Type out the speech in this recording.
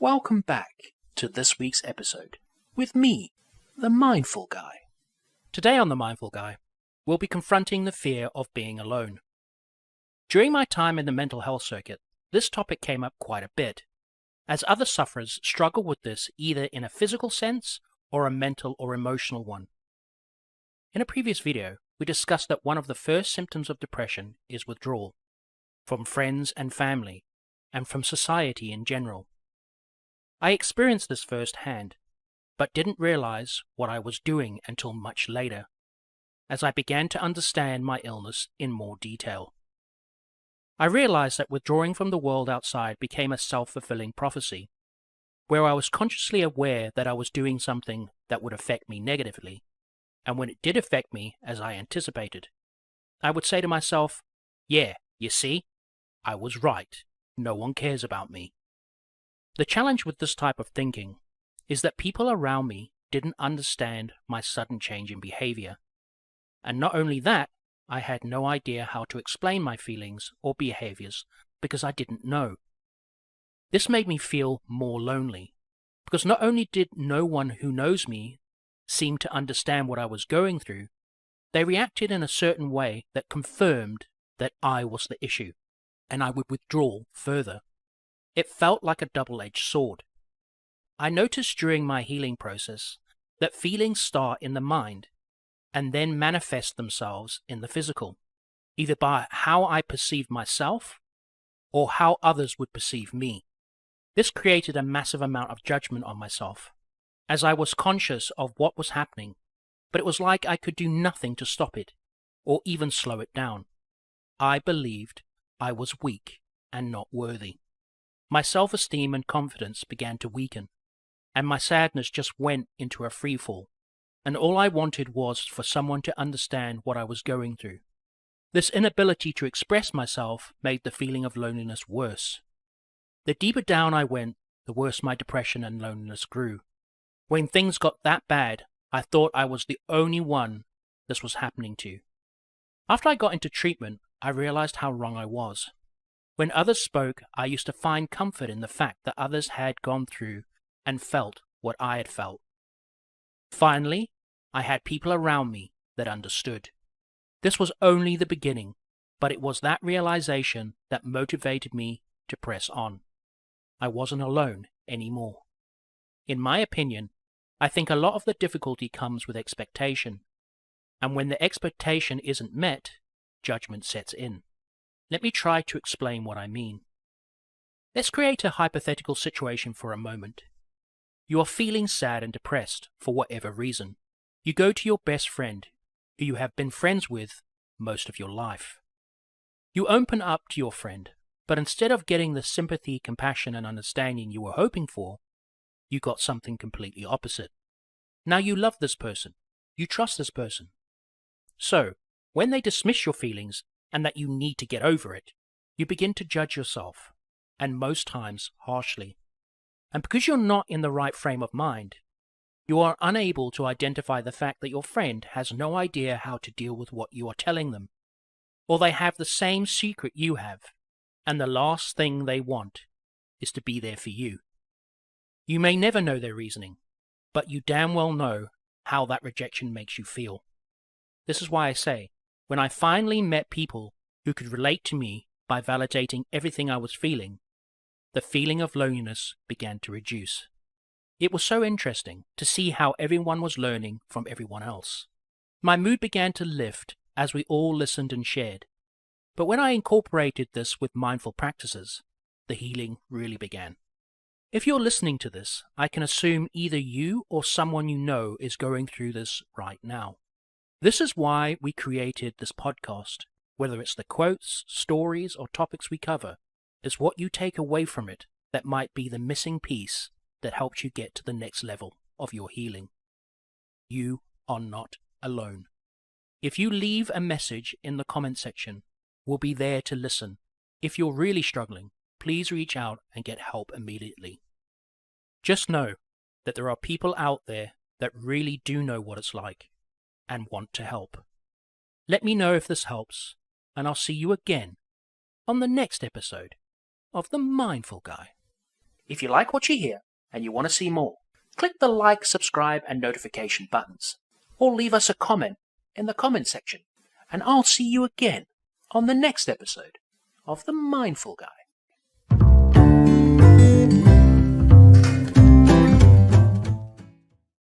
Welcome back to this week's episode with me, the Mindful Guy. Today on The Mindful Guy, we'll be confronting the fear of being alone. During my time in the mental health circuit, this topic came up quite a bit, as other sufferers struggle with this either in a physical sense or a mental or emotional one. In a previous video, we discussed that one of the first symptoms of depression is withdrawal, from friends and family, and from society in general. I experienced this firsthand, but didn't realize what I was doing until much later, as I began to understand my illness in more detail. I realized that withdrawing from the world outside became a self-fulfilling prophecy, where I was consciously aware that I was doing something that would affect me negatively, and when it did affect me as I anticipated, I would say to myself, "Yeah, you see, I was right. No one cares about me." The challenge with this type of thinking is that people around me didn't understand my sudden change in behavior. And not only that, I had no idea how to explain my feelings or behaviors because I didn't know. This made me feel more lonely, because not only did no one who knows me seem to understand what I was going through, they reacted in a certain way that confirmed that I was the issue, and I would withdraw further. It felt like a double-edged sword. I noticed during my healing process that feelings start in the mind and then manifest themselves in the physical, either by how I perceived myself or how others would perceive me. This created a massive amount of judgment on myself, as I was conscious of what was happening, but it was like I could do nothing to stop it, or even slow it down. I believed I was weak and not worthy. My self-esteem and confidence began to weaken, and my sadness just went into a freefall, and all I wanted was for someone to understand what I was going through. This inability to express myself made the feeling of loneliness worse. The deeper down I went, the worse my depression and loneliness grew. When things got that bad, I thought I was the only one this was happening to. After I got into treatment, I realized how wrong I was. When others spoke, I used to find comfort in the fact that others had gone through and felt what I had felt. Finally, I had people around me that understood. This was only the beginning, but it was that realization that motivated me to press on. I wasn't alone anymore. In my opinion, I think a lot of the difficulty comes with expectation, and when the expectation isn't met, judgment sets in. Let me try to explain what I mean. Let's create a hypothetical situation for a moment. You are feeling sad and depressed for whatever reason. You go to your best friend, who you have been friends with most of your life. You open up to your friend, but instead of getting the sympathy, compassion, and understanding you were hoping for, you got something completely opposite. Now you love this person. You trust this person. So, when they dismiss your feelings and that you need to get over it, you begin to judge yourself, and most times harshly. And because you're not in the right frame of mind, you are unable to identify the fact that your friend has no idea how to deal with what you are telling them, or they have the same secret you have, and the last thing they want is to be there for you. You may never know their reasoning, but you damn well know how that rejection makes you feel. This is why I say, when I finally met people who could relate to me by validating everything I was feeling, the feeling of loneliness began to reduce. It was so interesting to see how everyone was learning from everyone else. My mood began to lift as we all listened and shared. But when I incorporated this with mindful practices, the healing really began. If you're listening to this, I can assume either you or someone you know is going through this right now. This is why we created this podcast. Whether it's the quotes, stories, or topics we cover, is what you take away from it that might be the missing piece that helps you get to the next level of your healing. You are not alone. If you leave a message in the comment section, we'll be there to listen. If you're really struggling, please reach out and get help immediately. Just know that there are people out there that really do know what it's like and want to help. Let me know if this helps, and I'll see you again on the next episode of The Mindful Guy. If you like what you hear and you want to see more, click the like, subscribe, and notification buttons, or leave us a comment in the comment section, and I'll see you again on the next episode of The Mindful Guy.